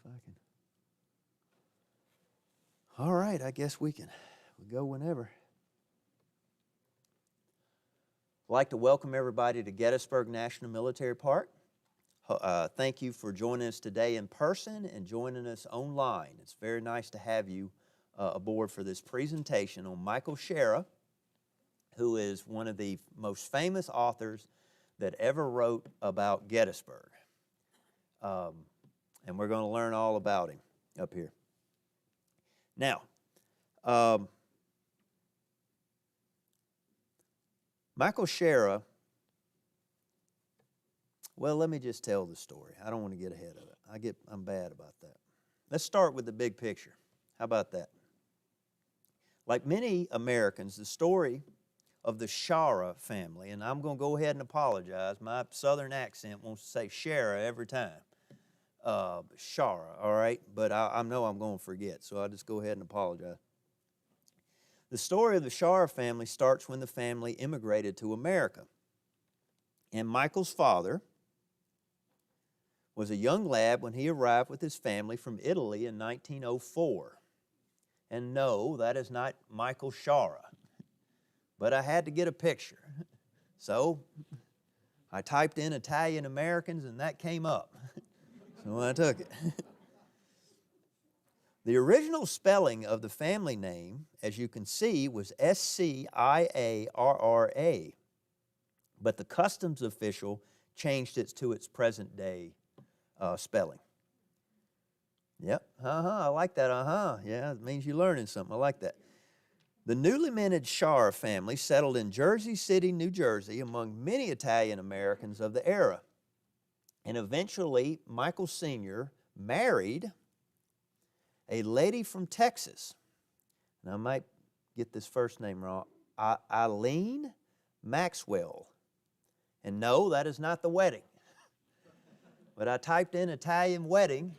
if I can. All right, I guess we'll go whenever. I'd like to welcome everybody to Gettysburg National Military Park. Thank you for joining us today in person and joining us online. It's very nice to have you aboard for this presentation on Michael Shaara, who is one of the most famous authors that ever wrote about Gettysburg. And we're going to learn all about him up here. Now, Michael Shaara, well, let me just tell the story. I don't want to get ahead of it. I'm bad about that. Let's start with the big picture. How about that? Like many Americans, the story of the Shaara family, and I'm going to go ahead and apologize. My southern accent wants to say Shaara every time. Shaara, all right? But I know I'm going to forget, so I'll just go ahead and apologize. The story of the Shaara family starts when the family immigrated to America. And Michael's father was a young lad when he arrived with his family from Italy in 1904. And no, that is not Michael Shaara. But I had to get a picture. So I typed in Italian Americans and that came up. So I took it. The original spelling of the family name, as you can see, was S-C-I-A-R-R-A. But the customs official changed it to its present day spelling. Yep, I like that, Yeah, it means you're learning something. I like that. The newly minted Shaara family settled in Jersey City, New Jersey, among many Italian Americans of the era. And eventually, Michael Sr. married a lady from Texas. And I might get this first name wrong. Eileen Maxwell. And no, that is not the wedding. But I typed in Italian wedding.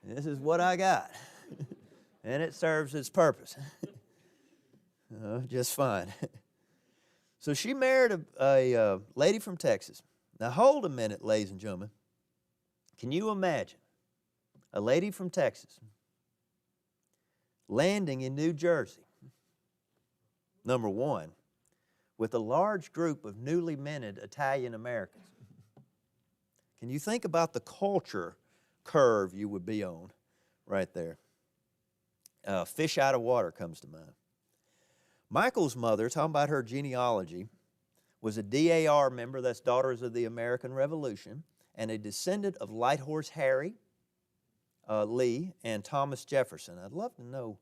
This is what I got. And it serves its purpose. Just fine. So she married a lady from Texas. Now hold a minute, ladies and gentlemen. Can you imagine a lady from Texas landing in New Jersey, number one, with a large group of newly minted Italian Americans? Can you think about the culture curve you would be on right there? Fish out of water comes to mind. Michael's mother, talking about her genealogy, was a DAR member, that's Daughters of the American Revolution, and a descendant of Light Horse Harry Lee and Thomas Jefferson. I'd love to know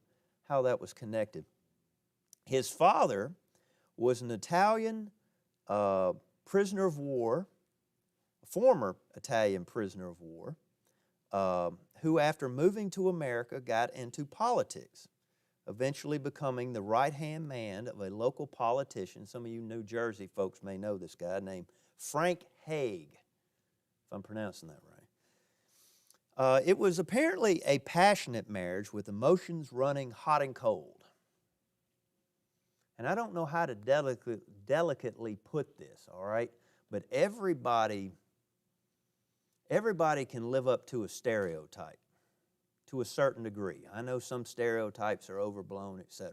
how that was connected. His father was an Italian prisoner of war, a former Italian prisoner of war, who after moving to America got into politics, eventually becoming the right-hand man of a local politician. Some of you New Jersey folks may know this guy named Frank Hague, if I'm pronouncing that right. It was apparently a passionate marriage with emotions running hot and cold. And I don't know how to delicately put this, all right? But everybody can live up to a stereotype to a certain degree. I know some stereotypes are overblown, etc.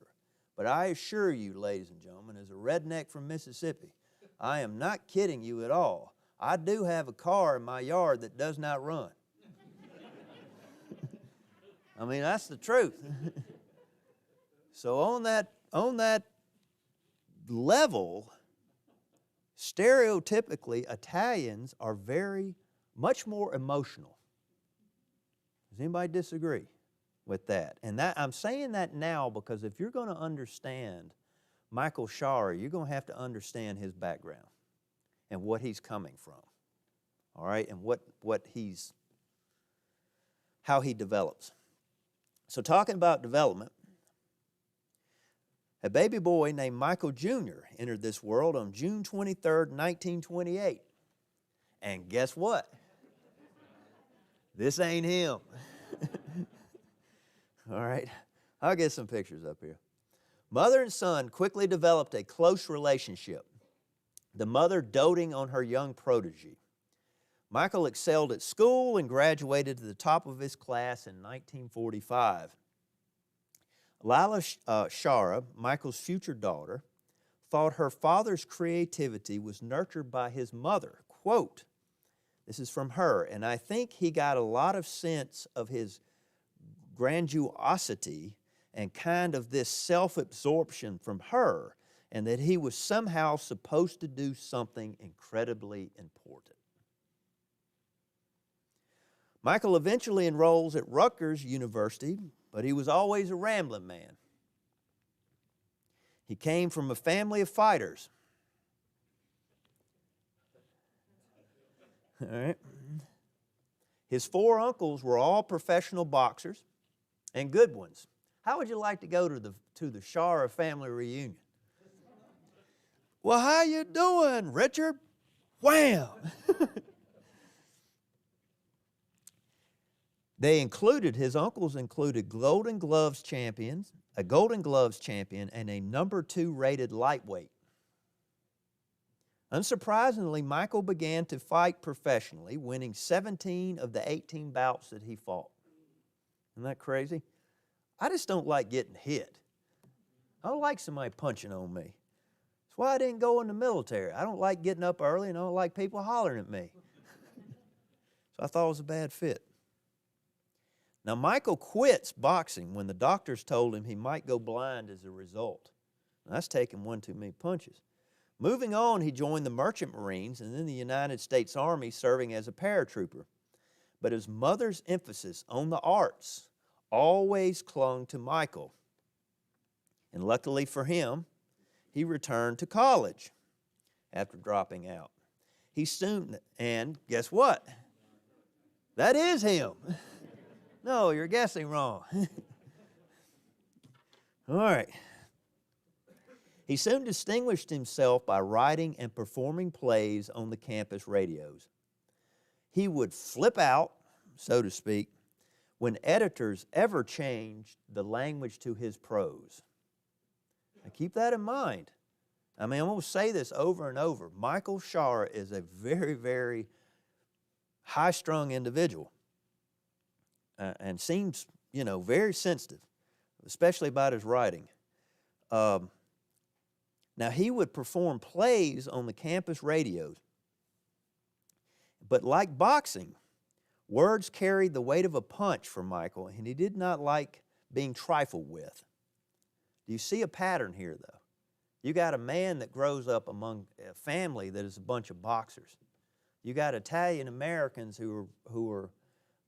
But I assure you, ladies and gentlemen, as a redneck from Mississippi, I am not kidding you at all. I do have a car in my yard that does not run. I mean, that's the truth. So on that level, stereotypically, Italians are much more emotional. Does anybody disagree with that? And I'm saying that now because if you're going to understand Michael Shaara, you're going to have to understand his background and what he's coming from. All right, and how he develops. So talking about development, a baby boy named Michael Jr. entered this world on June 23rd, 1928. And guess what? This ain't him. All right, I'll get some pictures up here. Mother and son quickly developed a close relationship, the mother doting on her young protege. Michael excelled at school and graduated to the top of his class in 1945. Lila Shaara, Michael's future daughter, thought her father's creativity was nurtured by his mother. Quote, this is from her, and I think he got a lot of sense of his grandiosity and kind of this self-absorption from her, and that he was somehow supposed to do something incredibly important. Michael eventually enrolls at Rutgers University, but he was always a rambling man. He came from a family of fighters. All right. His 4 uncles were all professional boxers and good ones. How would you like to go to the Shaara family reunion? Well, how you doing, Richard? Wham! His uncles included a Golden Gloves champion, and a number 2 rated lightweight. Unsurprisingly, Michael began to fight professionally, winning 17 of the 18 bouts that he fought. Isn't that crazy? I just don't like getting hit. I don't like somebody punching on me. That's why I didn't go in the military. I don't like getting up early, and I don't like people hollering at me. So I thought it was a bad fit. Now, Michael quits boxing when the doctors told him he might go blind as a result. Now, that's taking one too many punches. Moving on, he joined the Merchant Marines and then the United States Army, serving as a paratrooper. But his mother's emphasis on the arts always clung to Michael. And luckily for him, he returned to college after dropping out. And guess what? That is him. No, you're guessing wrong. All right. He soon distinguished himself by writing and performing plays on the campus radios. He would flip out, so to speak, when editors ever changed the language to his prose. Now keep that in mind. I mean, I'm going to say this over and over. Michael Shaara is a very, very high-strung individual. And seems, very sensitive, especially about his writing. Now, he would perform plays on the campus radios, but like boxing, words carried the weight of a punch for Michael, and he did not like being trifled with. Do you see a pattern here, though? You got a man that grows up among a family that is a bunch of boxers. You got Italian Americans who were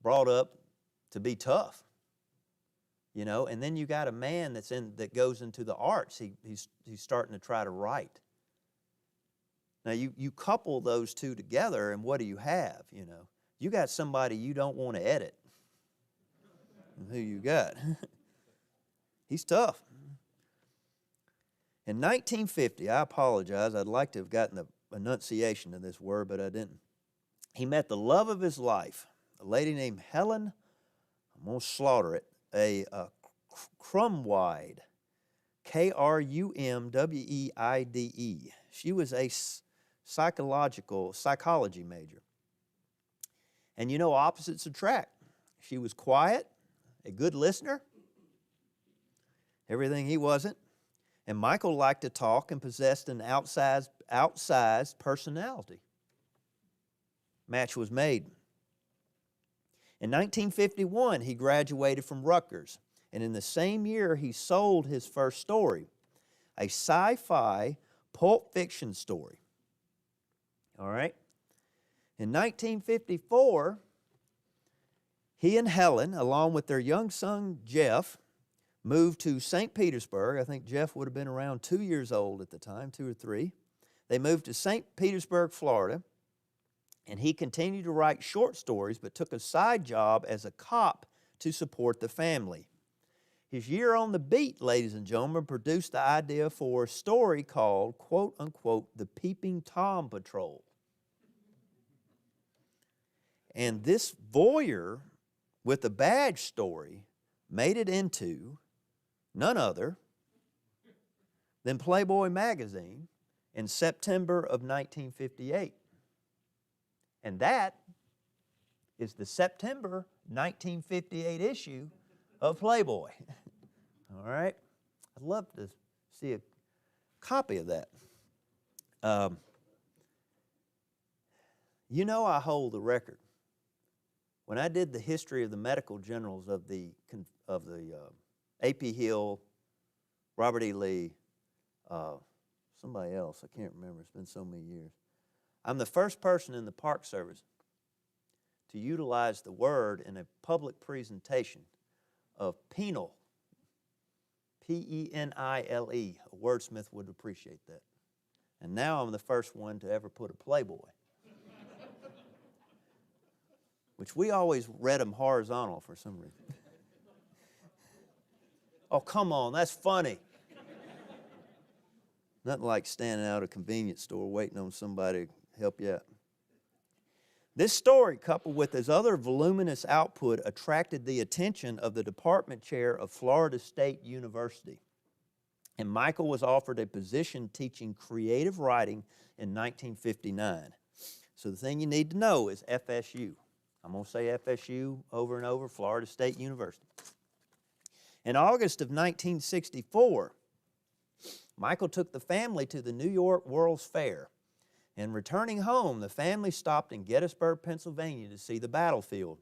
brought up to be tough, and then you got a man that goes into the arts. He's starting to try to write. Now you couple those two together, and what do you have? You got somebody you don't want to edit. Who you got? He's tough. In 1950, I apologize. I'd like to have gotten the enunciation of this word, but I didn't. He met the love of his life, a lady named Helen. I'm going to slaughter it. A Krumweide, Krumweide. She was a psychology major. And opposites attract. She was quiet, a good listener, everything he wasn't. And Michael liked to talk and possessed an outsized personality. Match was made. In 1951, he graduated from Rutgers, and in the same year, he sold his first story, a sci-fi pulp fiction story. All right? In 1954, he and Helen, along with their young son, Jeff, moved to St. Petersburg. I think Jeff would have been around 2 years old at the time, 2 or 3. They moved to St. Petersburg, Florida, and he continued to write short stories, but took a side job as a cop to support the family. His year on the beat, ladies and gentlemen, produced the idea for a story called, quote unquote, The Peeping Tom Patrol. And this voyeur with a badge story made it into none other than Playboy magazine in September of 1958. And that is the September 1958 issue of Playboy. All right? I'd love to see a copy of that. You know I hold the record. When I did the history of the medical generals of the A.P. Hill, Robert E. Lee, somebody else, I can't remember, it's been so many years. I'm the first person in the Park Service to utilize the word in a public presentation of penile, P-E-N-I-L-E. A wordsmith would appreciate that. And now I'm the first one to ever put a Playboy, which we always read them horizontal for some reason. Oh, come on, that's funny. Nothing like standing out at a convenience store waiting on somebody to help you out. This story, coupled with his other voluminous output, attracted the attention of the department chair of Florida State University. And Michael was offered a position teaching creative writing in 1959. So the thing you need to know is FSU. I'm going to say FSU over and over, Florida State University. In August of 1964, Michael took the family to the New York World's Fair. And returning home, the family stopped in Gettysburg, Pennsylvania to see the battlefield.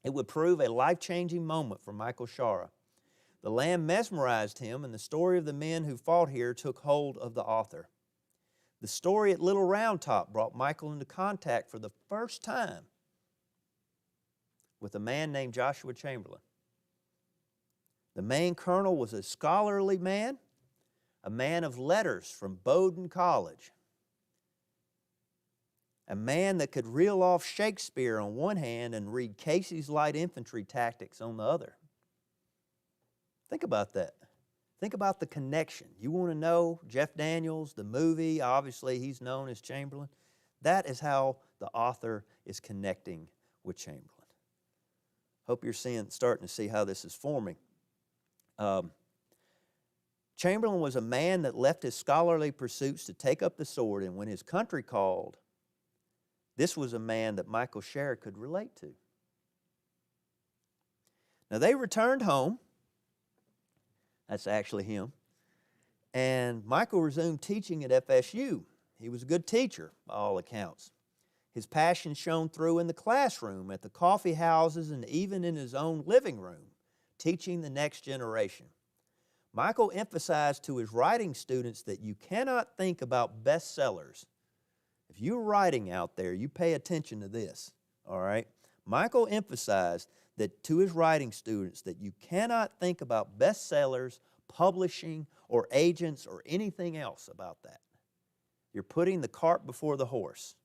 It would prove a life-changing moment for Michael Shaara. The land mesmerized him, and the story of the men who fought here took hold of the author. The story at Little Round Top brought Michael into contact for the first time with a man named Joshua Chamberlain. The main colonel was a scholarly man, a man of letters from Bowdoin College, a man that could reel off Shakespeare on one hand and read Casey's light infantry tactics on the other. Think about that. Think about the connection. You want to know Jeff Daniels, the movie, obviously he's known as Chamberlain. That is how the author is connecting with Chamberlain. Hope you're starting to see how this is forming. Chamberlain was a man that left his scholarly pursuits to take up the sword, and when his country called, this was a man that Michael Shaara could relate to. Now, they returned home. That's actually him. And Michael resumed teaching at FSU. He was a good teacher, by all accounts. His passion shone through in the classroom, at the coffee houses, and even in his own living room, teaching the next generation. Michael emphasized to his writing students that you cannot think about bestsellers. If you're writing out there, you pay attention to this, all right? Michael emphasized that to his writing students that you cannot think about bestsellers, publishing, or agents, or anything else about that. You're putting the cart before the horse,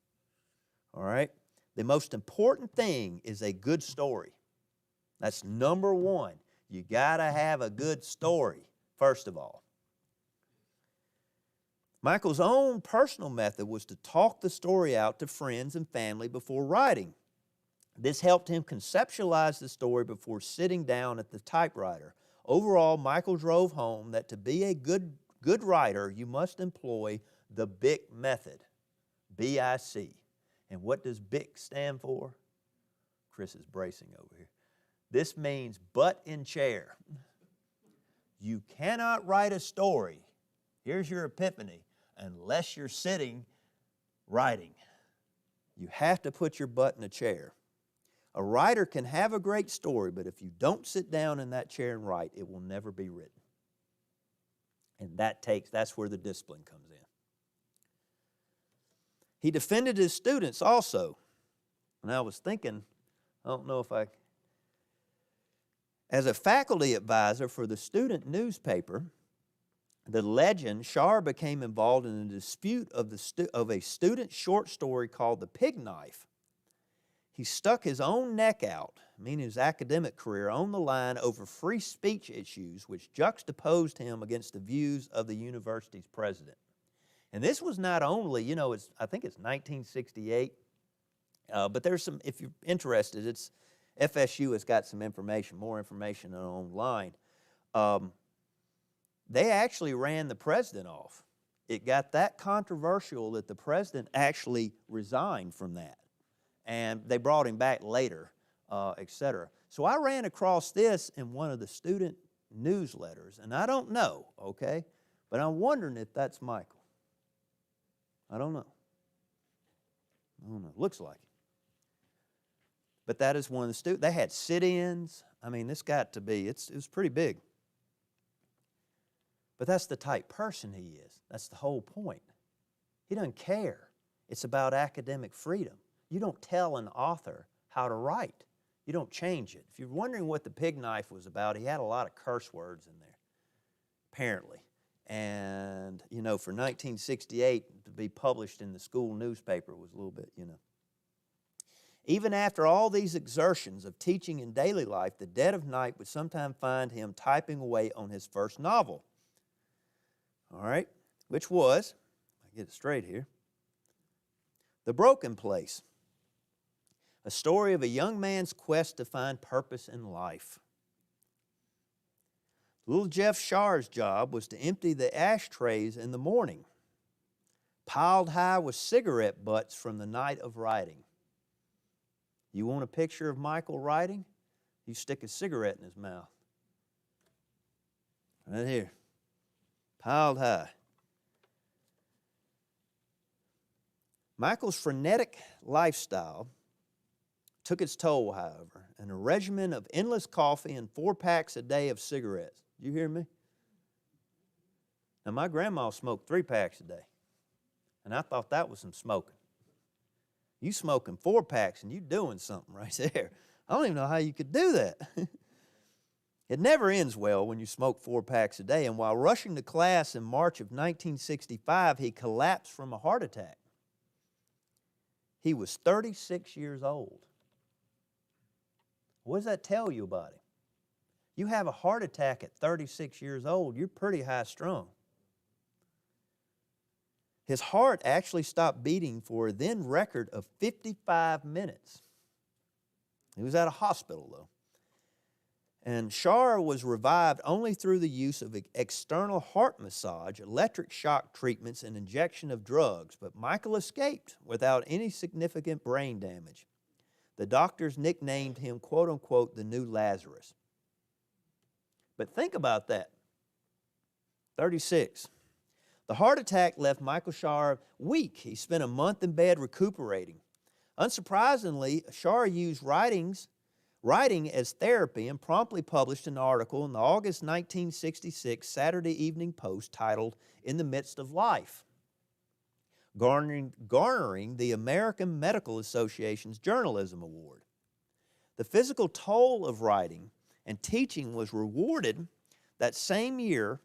all right? The most important thing is a good story. That's number one. You got to have a good story, first of all. Michael's own personal method was to talk the story out to friends and family before writing. This helped him conceptualize the story before sitting down at the typewriter. Overall, Michael drove home that to be a good writer, you must employ the BIC method, B-I-C. And what does BIC stand for? Chris is bracing over here. This means butt in chair. You cannot write a story, here's your epiphany, unless you're sitting writing. You have to put your butt in a chair. A writer can have a great story, but if you don't sit down in that chair and write, it will never be written. And that's where the discipline comes in. He defended his students also. And I was thinking, I don't know if as a faculty advisor for the student newspaper, The Legend, Shaara became involved in a dispute of a student short story called The Pig Knife. He stuck his own neck out, meaning his academic career, on the line over free speech issues, which juxtaposed him against the views of the university's president. And this was not only, I think it's 1968, but there's some, if you're interested, FSU has got some information, more information online. They actually ran the president off. It got that controversial that the president actually resigned from that. and they brought him back later, etc. So I ran across this in one of the student newsletters, and I don't know, okay? But I'm wondering if that's Michael. I don't know. Looks like it. But that is one of the students. They had sit-ins. I mean, this got to be, it was pretty big. But that's the type person he is. That's the whole point. He doesn't care. It's about academic freedom. You don't tell an author how to write. You don't change it. If you're wondering what the pig knife was about, he had a lot of curse words in there, apparently. And, you know, for 1968 to be published in the school newspaper was a little bit, you know. Even after all these exertions of teaching in daily life, the dead of night would sometimes find him typing away on his first novel. All right, which was, I get it straight here, The Broken Place, a story of a young man's quest to find purpose in life. Little Jeff Shaara's job was to empty the ashtrays in the morning, piled high with cigarette butts from the night of writing. You want a picture of Michael writing? You stick a cigarette in his mouth. Right here. Piled high. Michael's frenetic lifestyle took its toll, however, and a regimen of endless coffee and 4 packs a day of cigarettes. Did you hear me? Now, my grandma smoked 3 packs a day, and I thought that was some smoking. You smoking 4 packs and you doing something right there. I don't even know how you could do that. It never ends well when you smoke 4 packs a day, and while rushing to class in March of 1965, he collapsed from a heart attack. He was 36 years old. What does that tell you about him? You have a heart attack at 36 years old, you're pretty high strung. His heart actually stopped beating for a then record of 55 minutes. He was at a hospital, though. And Shaara was revived only through the use of external heart massage, electric shock treatments, and injection of drugs. But Michael escaped without any significant brain damage. The doctors nicknamed him, quote unquote, the new Lazarus. But think about that. 36. The heart attack left Michael Shaara weak. He spent a month in bed recuperating. Unsurprisingly, Shaara used writing as therapy and promptly published an article in the August 1966 Saturday Evening Post titled In the Midst of Life, garnering the American Medical Association's Journalism Award. The physical toll of writing and teaching was rewarded that same year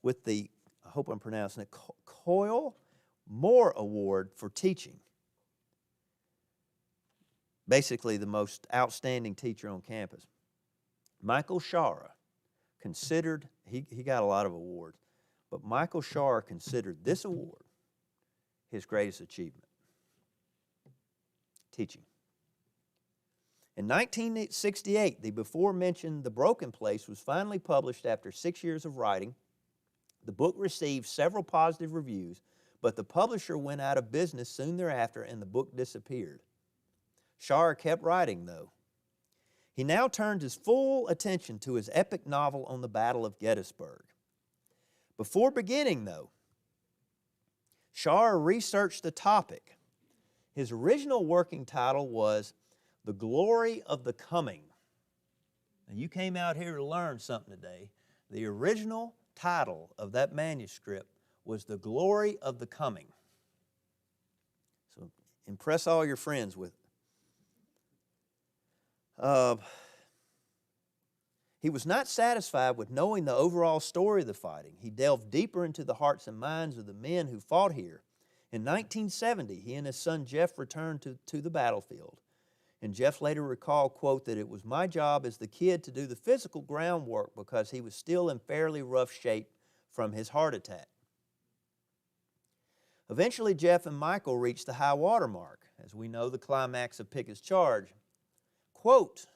with the, I hope I'm pronouncing it, Coyle Moore Award for teaching. Basically the most outstanding teacher on campus. Michael Shaara considered, he got a lot of awards, but Michael Shaara considered this award his greatest achievement. Teaching. In 1968, the before-mentioned The Broken Place was finally published after 6 years of writing. The book received several positive reviews, but the publisher went out of business soon thereafter and the book disappeared. Shaara kept writing, though. He now turned his full attention to his epic novel on the Battle of Gettysburg. Before beginning, though, Shaara researched the topic. His original working title was The Glory of the Coming. Now, you came out here to learn something today. The original title of that manuscript was The Glory of the Coming. So impress all your friends with it. He was not satisfied with knowing the overall story of the fighting. He delved deeper into the hearts and minds of the men who fought here. In 1970, he and his son Jeff returned to the battlefield. And Jeff later recalled, quote, that it was my job as the kid to do the physical groundwork because he was still in fairly rough shape from his heart attack. Eventually, Jeff and Michael reached the high water mark, as we know the climax of Pickett's charge. Quote,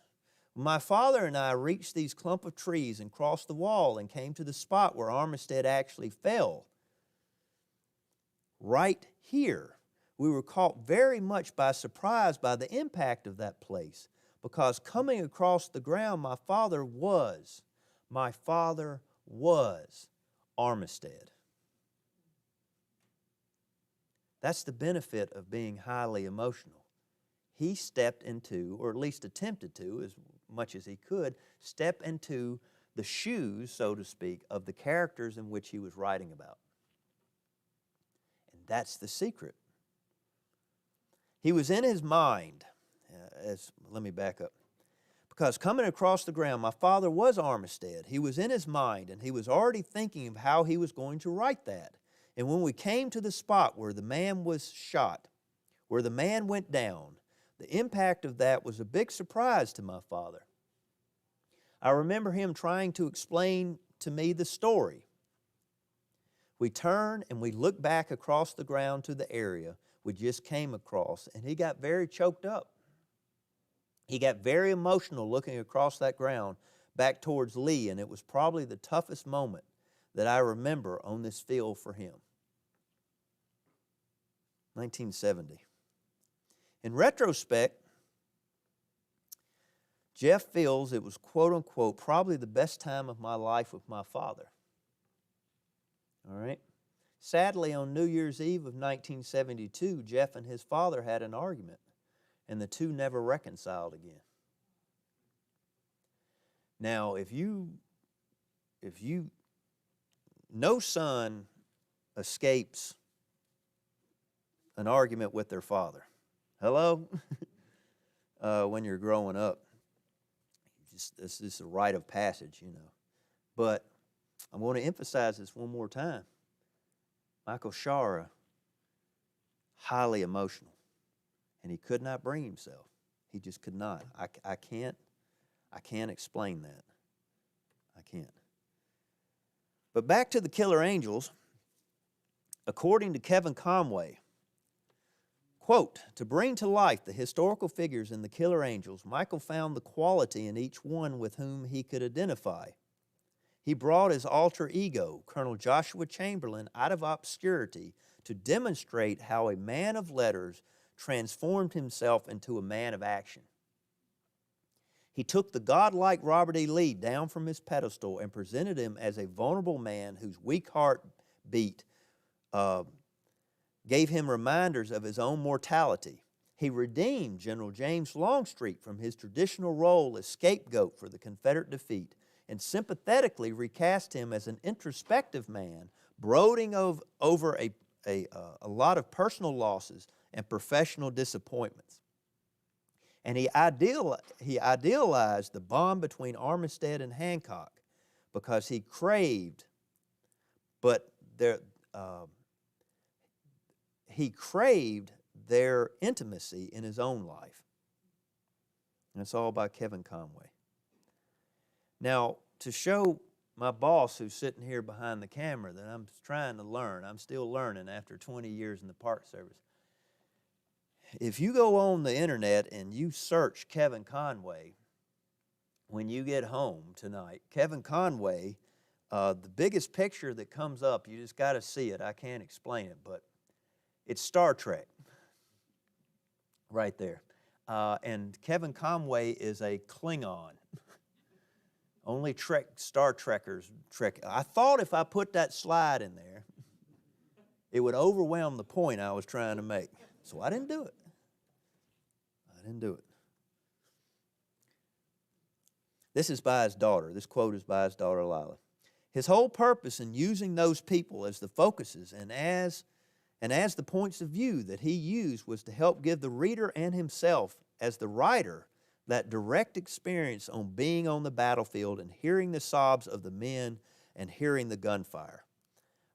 my father and I reached these clump of trees and crossed the wall and came to the spot where Armistead actually fell. Right here, We were caught very much by surprise by the impact of that place, because coming across the ground, my father was Armistead. That's the benefit of being highly emotional. He stepped into, or at least attempted to, as much as he could, step into the shoes, so to speak, of the characters in which he was writing about. And that's the secret. He was in his mind, let me back up. Because coming across the ground, my father was Armistead. He was in his mind, and he was already thinking of how he was going to write that. And when we came to the spot where the man was shot, where the man went down, the impact of that was a big surprise to my father. I remember him trying to explain to me the story. We turned and we looked back across the ground to the area we just came across, and he got very choked up. He got very emotional looking across that ground back towards Lee, and it was probably the toughest moment that I remember on this field for him. 1970. In retrospect, Jeff feels it was, quote unquote, probably the best time of my life with my father. All right? Sadly, on New Year's Eve of 1972, Jeff and his father had an argument, and the two never reconciled again. Now, no son escapes an argument with their father. Hello? When you're growing up. This is a rite of passage, you know. But I'm going to emphasize this one more time. Michael Shaara, highly emotional, and he could not bring himself. He just could not. I can't explain that. I can't. But back to the Killer Angels. According to Kevin Conway, quote, to bring to life the historical figures in the Killer Angels, Michael found the quality in each one with whom he could identify. He brought his alter ego, Colonel Joshua Chamberlain, out of obscurity to demonstrate how a man of letters transformed himself into a man of action. He took the godlike Robert E. Lee down from his pedestal and presented him as a vulnerable man whose weak heart beat gave him reminders of his own mortality. He redeemed General James Longstreet from his traditional role as scapegoat for the Confederate defeat and sympathetically recast him as an introspective man, brooding over a lot of personal losses and professional disappointments. And he idealized the bond between Armistead and Hancock because he craved, their intimacy in his own life. And it's all by Kevin Conway. Now, to show my boss who's sitting here behind the camera that I'm trying to learn, I'm still learning after 20 years in the Park Service. If you go on the internet and you search Kevin Conway, when you get home tonight, Kevin Conway, the biggest picture that comes up, you just got to see it. I can't explain it, but it's Star Trek right there. And Kevin Conway is a Klingon. Only Star Trekkers trek. I thought if I put that slide in there, it would overwhelm the point I was trying to make. So I didn't do it. This is by his daughter. This quote is by his daughter, Lila. His whole purpose in using those people as the focuses and as the points of view that he used was to help give the reader and himself, as the writer, that direct experience on being on the battlefield and hearing the sobs of the men and hearing the gunfire.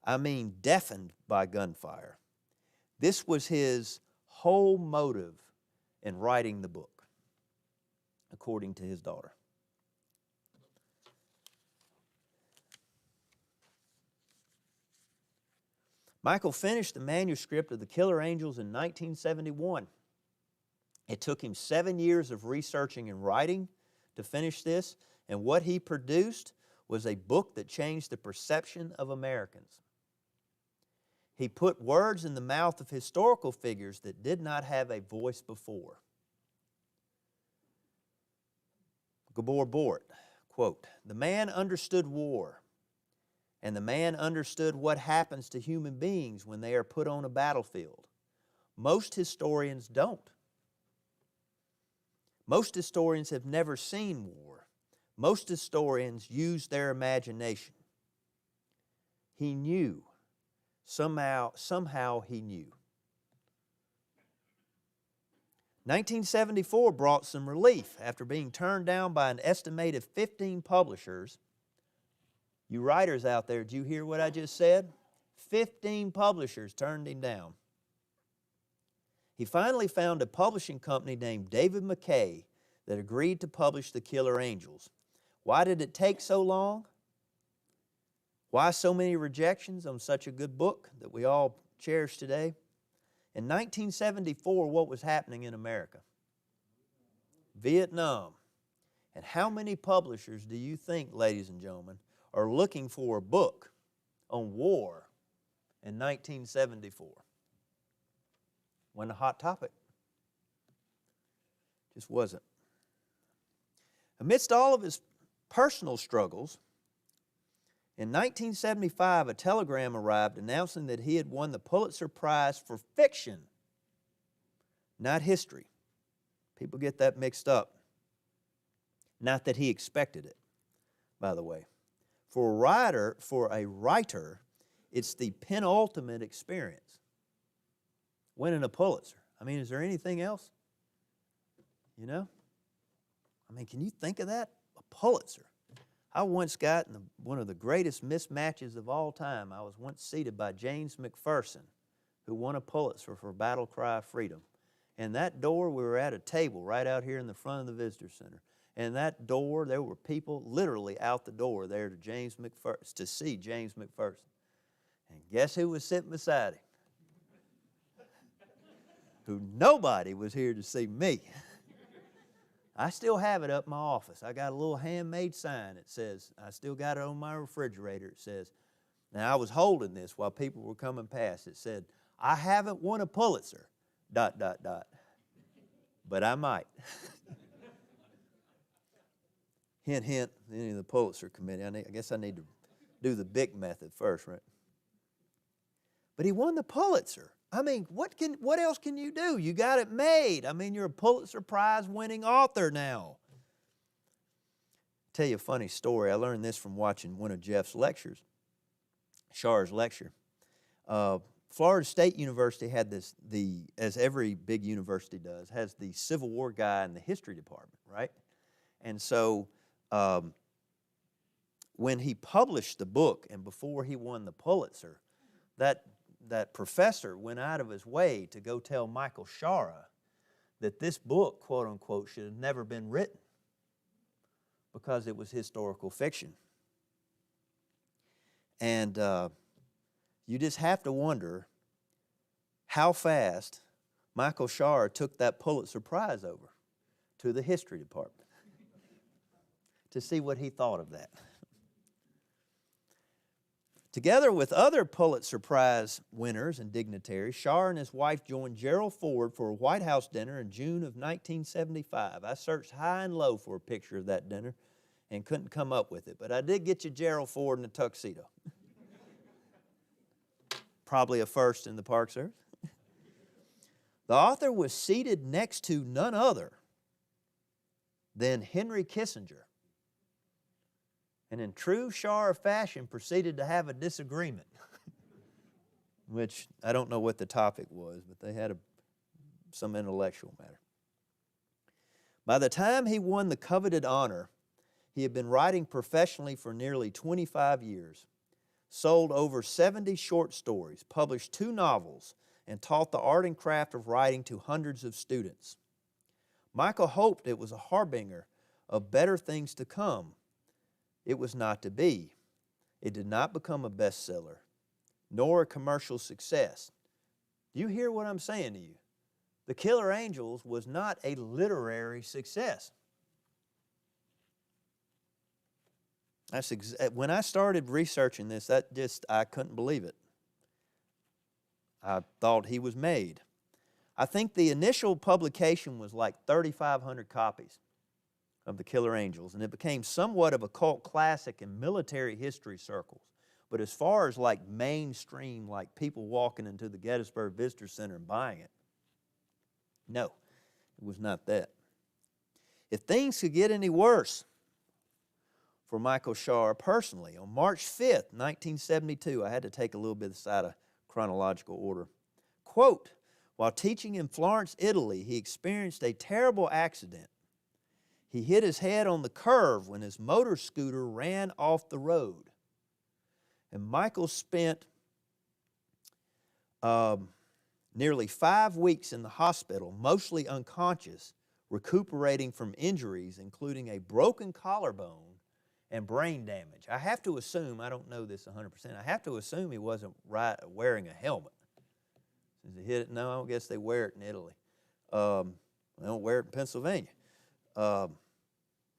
I mean, deafened by gunfire. This was his whole motive in writing the book, according to his daughter. Michael finished the manuscript of The Killer Angels in 1971. It took him 7 years of researching and writing to finish this, and what he produced was a book that changed the perception of Americans. He put words in the mouth of historical figures that did not have a voice before. Gabor Bort, quote, "The man understood war, and the man understood what happens to human beings when they are put on a battlefield. Most historians don't. Most historians have never seen war. Most historians use their imagination. He knew. Somehow he knew." 1974 brought some relief after being turned down by an estimated 15 publishers. You writers out there, did you hear what I just said? 15 publishers turned him down. He finally found a publishing company named David McKay that agreed to publish The Killer Angels. Why did it take so long? Why so many rejections on such a good book that we all cherish today? In 1974, what was happening in America? Vietnam. And how many publishers do you think, ladies and gentlemen, are looking for a book on war in 1974? Wasn't a hot topic. Just wasn't. Amidst all of his personal struggles, in 1975, a telegram arrived announcing that he had won the Pulitzer Prize for fiction, not history. People get that mixed up. Not that he expected it, by the way. For a writer, it's the penultimate experience. Winning a Pulitzer. I mean, is there anything else? You know? I mean, can you think of that? A Pulitzer. I once got in one of the greatest mismatches of all time. I was once seated by James McPherson, who won a Pulitzer for Battle Cry of Freedom. And that door, we were at a table right out here in the front of the Visitor Center. And that door, there were people literally out the door there to see James McPherson. And guess who was sitting beside him? Who nobody was here to see me. I still have it up in my office. I got a little handmade sign that says, I still got it on my refrigerator. It says, now I was holding this while people were coming past. It said, "I haven't won a Pulitzer, ... but I might." Hint, hint, any of the Pulitzer committee. I guess I need to do the Bic method first, right? But he won the Pulitzer. I mean, what else can you do? You got it made. I mean, you're a Pulitzer Prize winning author now. Tell you a funny story. I learned this from watching one of Jeff's lectures, Shaara's lecture. Florida State University had as every big university does, has the Civil War guy in the history department, right? And so when he published the book and before he won the Pulitzer, that professor went out of his way to go tell Michael Shaara that this book, quote unquote, should have never been written because it was historical fiction. And you just have to wonder how fast Michael Shaara took that Pulitzer Prize over to the history department to see what he thought of that. Together with other Pulitzer Prize winners and dignitaries, Shaara and his wife joined Gerald Ford for a White House dinner in June of 1975. I searched high and low for a picture of that dinner and couldn't come up with it, but I did get you Gerald Ford in a tuxedo. Probably a first in the Park Service. The author was seated next to none other than Henry Kissinger, and in true Shaara fashion proceeded to have a disagreement, which I don't know what the topic was, but they had some intellectual matter. By the time he won the coveted honor, he had been writing professionally for nearly 25 years, sold over 70 short stories, published 2 novels, and taught the art and craft of writing to hundreds of students. Michael hoped it was a harbinger of better things to come. It was not to be. It did not become a bestseller, nor a commercial success. Do you hear what I'm saying to you? The Killer Angels was not a literary success. When I started researching this, I couldn't believe it. I thought he was made. I think the initial publication was like 3,500 copies of The Killer Angels, and it became somewhat of a cult classic in military history circles. But as far as like mainstream, like people walking into the Gettysburg Visitor Center and buying it, no, it was not that. If things could get any worse for Michael Shaara personally, on March 5th, 1972, I had to take a little bit out of chronological order. Quote, while teaching in Florence, Italy, he experienced a terrible accident. He hit his head on the curve when his motor scooter ran off the road. And Michael spent nearly 5 weeks in the hospital, mostly unconscious, recuperating from injuries, including a broken collarbone and brain damage. I have to assume, I don't know this 100%, I have to assume he wasn't wearing a helmet. Since he hit it, no, I guess they wear it in Italy. They don't wear it in Pennsylvania. But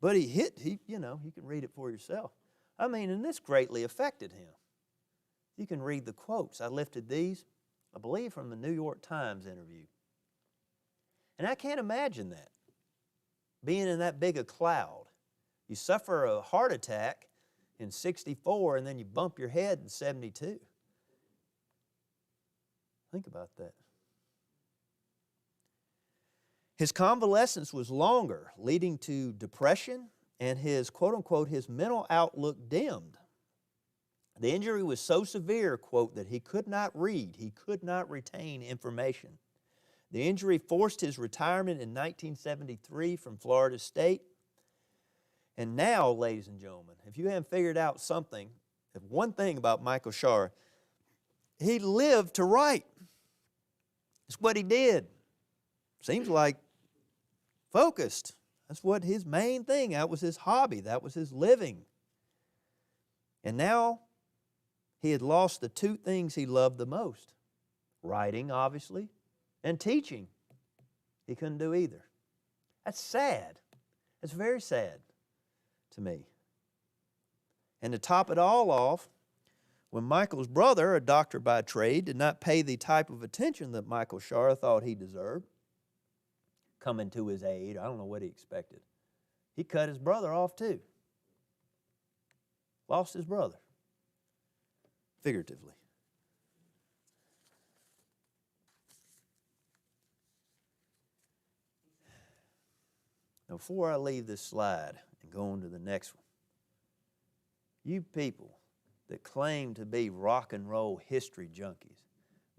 you can read it for yourself. I mean, and this greatly affected him. You can read the quotes. I lifted these, I believe, from the New York Times interview. And I can't imagine that, being in that big a cloud. You suffer a heart attack in 64, and then you bump your head in 72. Think about that. His convalescence was longer, leading to depression and his, quote-unquote, his mental outlook dimmed. The injury was so severe, quote, that he could not read, he could not retain information. The injury forced his retirement in 1973 from Florida State. And now, ladies and gentlemen, if you haven't figured out something, if one thing about Michael Shaara, he lived to write. It's what he did. Seems like focused. That's what his main thing, that was his hobby, that was his living. And now he had lost the two things he loved the most. Writing, obviously, and teaching. He couldn't do either. That's sad. That's very sad to me. And to top it all off, when Michael's brother, a doctor by trade, did not pay the type of attention that Michael Shaara thought he deserved, coming to his aid, I don't know what he expected, he cut his brother off too. Lost his brother, figuratively. Now, before I leave this slide and go on to the next one, you people that claim to be rock and roll history junkies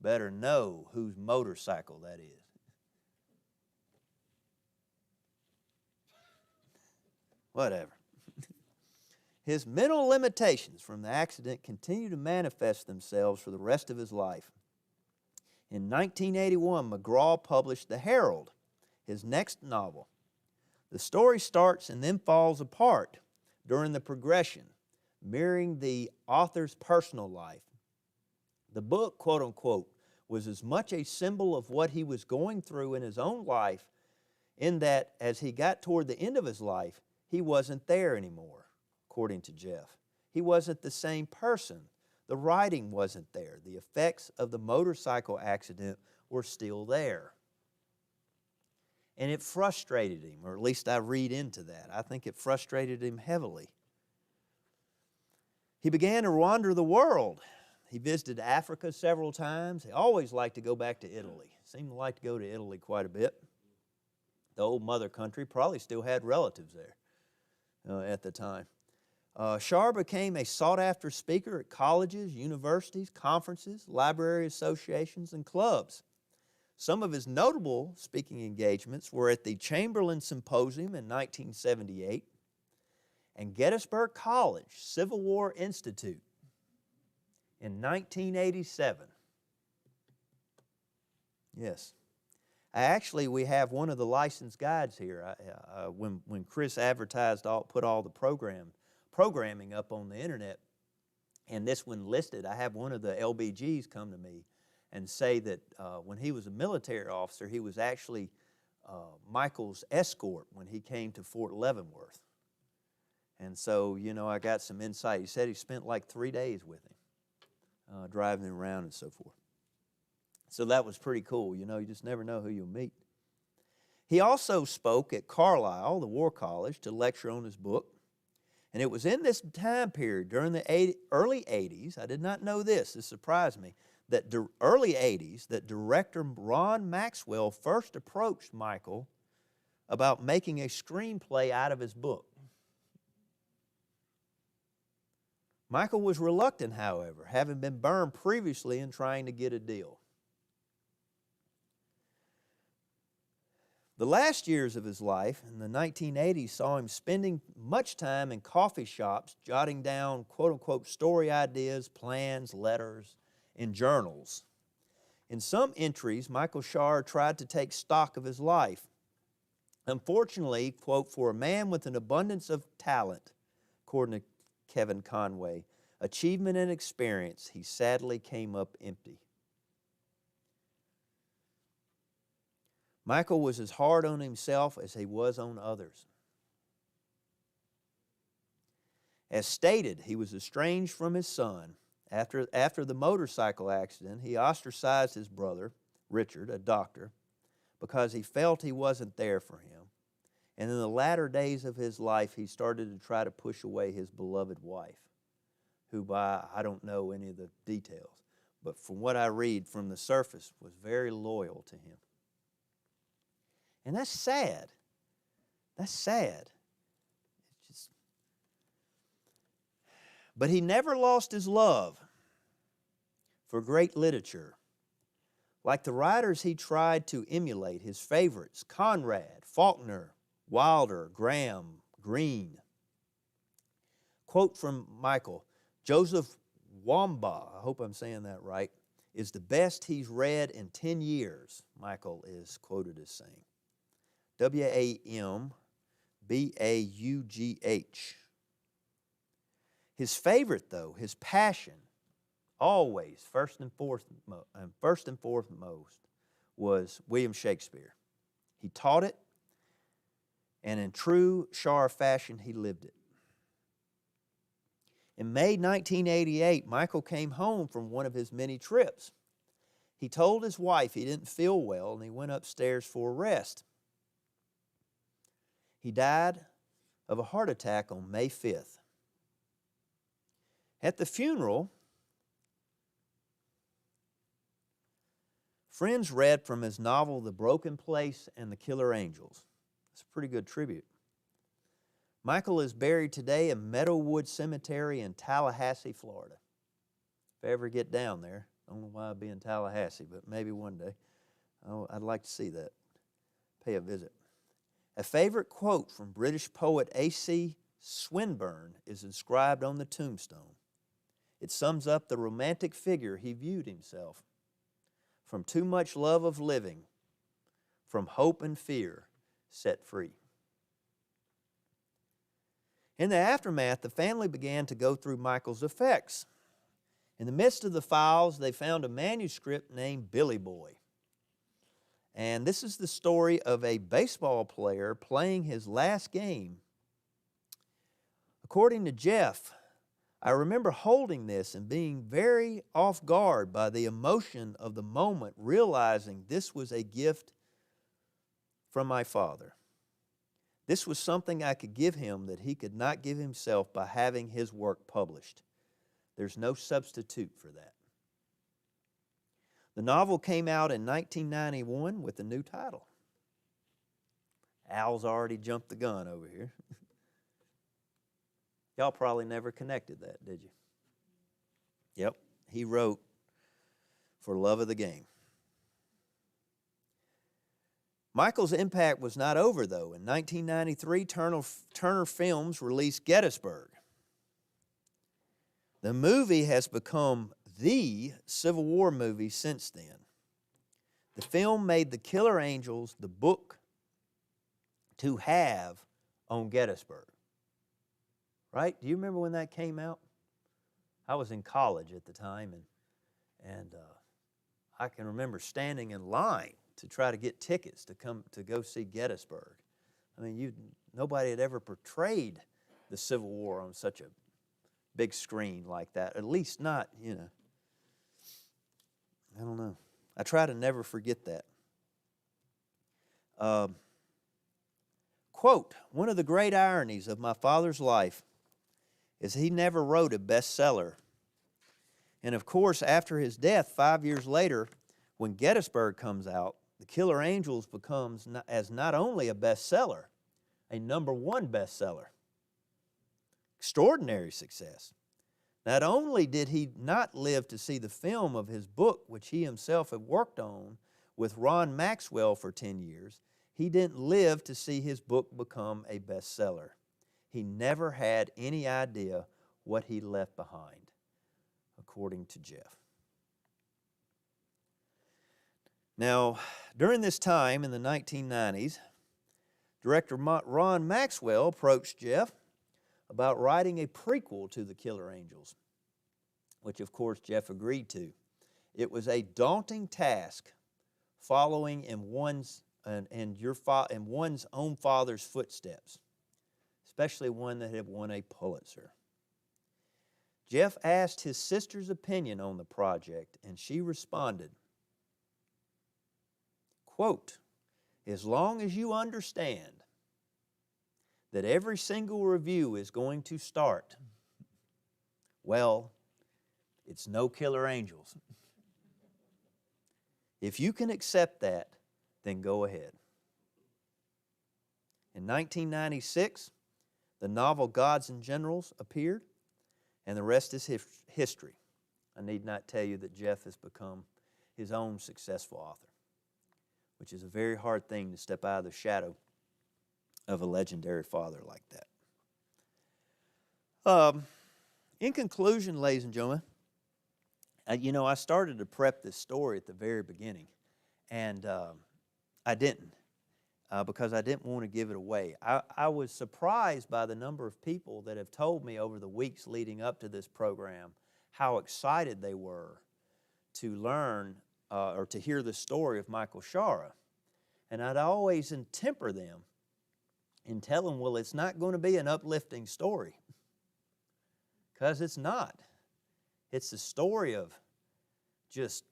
better know whose motorcycle that is. Whatever. His mental limitations from the accident continue to manifest themselves for the rest of his life. In 1981, McGraw published The Herald, his next novel. The story starts and then falls apart during the progression, mirroring the author's personal life. The book, quote unquote, was as much a symbol of what he was going through in his own life, in that as he got toward the end of his life, he wasn't there anymore, according to Jeff. He wasn't the same person. The writing wasn't there. The effects of the motorcycle accident were still there. And it frustrated him, or at least I read into that. I think it frustrated him heavily. He began to wander the world. He visited Africa several times. He always liked to go back to Italy. Seemed to like to go to Italy quite a bit. The old mother country, probably still had relatives there at the time. Shaara became a sought-after speaker at colleges, universities, conferences, library associations, and clubs. Some of his notable speaking engagements were at the Chamberlain Symposium in 1978 and Gettysburg College Civil War Institute in 1987. Yes. We have one of the licensed guides here. When Chris advertised, put all the programming up on the internet, and this one listed, I have one of the LBGs come to me and say that when he was a military officer, he was actually Michael's escort when he came to Fort Leavenworth. And so, I got some insight. He said he spent like 3 days with him, driving him around and so forth. So that was pretty cool. You just never know who you'll meet. He also spoke at Carlisle, the War College, to lecture on his book. And it was in this time period, during the early 80s, I did not know this surprised me, that early 80s, that director Ron Maxwell first approached Michael about making a screenplay out of his book. Michael was reluctant, however, having been burned previously in trying to get a deal. The last years of his life in the 1980s saw him spending much time in coffee shops, jotting down quote-unquote story ideas, plans, letters, and journals. In some entries, Michael Shaara tried to take stock of his life. Unfortunately, quote, for a man with an abundance of talent, according to Kevin Conway, achievement and experience, he sadly came up empty. Michael was as hard on himself as he was on others. As stated, he was estranged from his son. After the motorcycle accident, he ostracized his brother, Richard, a doctor, because he felt he wasn't there for him. And in the latter days of his life, he started to try to push away his beloved wife, who I don't know any of the details, but from what I read from the surface, was very loyal to him. And that's sad. That's sad. But he never lost his love for great literature. Like the writers he tried to emulate, his favorites, Conrad, Faulkner, Wilder, Graham, Greene. Quote from Michael, Joseph Wamba, I hope I'm saying that right, is the best he's read in 10 years, Michael is quoted as saying. Wambaugh. His favorite, though, his passion, always, first and foremost, was William Shakespeare. He taught it, and in true Shaara fashion, he lived it. In May 1988, Michael came home from one of his many trips. He told his wife he didn't feel well, and he went upstairs for a rest. He died of a heart attack on May 5th. At the funeral, friends read from his novel, The Broken Place and the Killer Angels. It's a pretty good tribute. Michael is buried today in Meadowwood Cemetery in Tallahassee, Florida. If I ever get down there, I don't know why I'd be in Tallahassee, but maybe one day. I'd like to see that, pay a visit. A favorite quote from British poet A.C. Swinburne is inscribed on the tombstone. It sums up the romantic figure he viewed himself. From too much love of living, from hope and fear, set free. In the aftermath, the family began to go through Michael's effects. In the midst of the files, they found a manuscript named Billy Boy. And this is the story of a baseball player playing his last game. According to Jeff, I remember holding this and being very off guard by the emotion of the moment, realizing this was a gift from my father. This was something I could give him that he could not give himself by having his work published. There's no substitute for that. The novel came out in 1991 with a new title. Al's already jumped the gun over here. Y'all probably never connected that, did you? Yep, he wrote For Love of the Game. Michael's impact was not over, though. In 1993, Turner Films released Gettysburg. The movie has become the Civil War movie since then. The film made The Killer Angels the book to have on Gettysburg. Right? Do you remember when that came out? I was in college at the time, and I can remember standing in line to try to get tickets to go see Gettysburg. I mean, nobody had ever portrayed the Civil War on such a big screen like that. At least not, I don't know. I try to never forget that. Quote, one of the great ironies of my father's life is he never wrote a bestseller. And of course, after his death, 5 years later, when Gettysburg comes out, The Killer Angels becomes not only a bestseller, a #1 bestseller. Extraordinary success. Not only did he not live to see the film of his book, which he himself had worked on with Ron Maxwell for 10 years, he didn't live to see his book become a bestseller. He never had any idea what he left behind, according to Jeff. Now, during this time in the 1990s, director Ron Maxwell approached Jeff about writing a prequel to The Killer Angels, which of course Jeff agreed to. It was a daunting task following in one's own father's footsteps, especially one that had won a Pulitzer. Jeff asked his sister's opinion on the project, and she responded, quote, as long as you understand that every single review is going to start, well, it's no Killer Angels. If you can accept that, then go ahead. In 1996, the novel Gods and Generals appeared, and the rest is history. I need not tell you that Jeff has become his own successful author, which is a very hard thing to step out of the shadow of a legendary father like that. In conclusion, ladies and gentlemen, I started to prep this story at the very beginning, and I didn't because I didn't want to give it away. I was surprised by the number of people that have told me over the weeks leading up to this program how excited they were to learn or to hear the story of Michael Shaara. And I'd always temper them and tell them, well, it's not going to be an uplifting story, because it's not. It's a story of just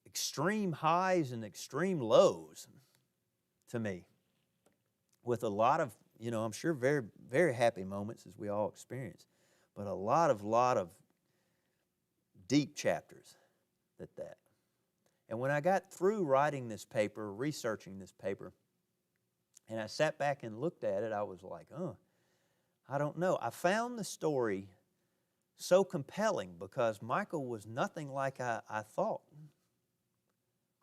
extreme highs and extreme lows to me, with a lot of, I'm sure very, very happy moments, as we all experience, but a lot of deep chapters at that. And when I got through writing this paper, researching this paper, and I sat back and looked at it, I was like, I don't know. I found the story so compelling because Michael was nothing like I thought.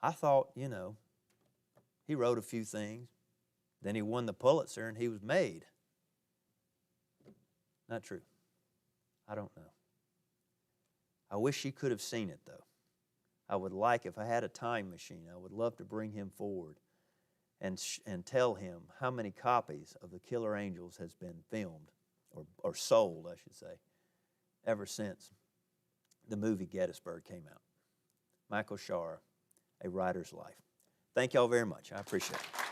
I thought, he wrote a few things, then he won the Pulitzer and he was made. Not true. I don't know. I wish he could have seen it, though. I would like, if I had a time machine, I would love to bring him forward and tell him how many copies of The Killer Angels has been filmed, or sold, I should say, ever since the movie Gettysburg came out. Michael Shaara, A Writer's Life. Thank y'all very much. I appreciate it.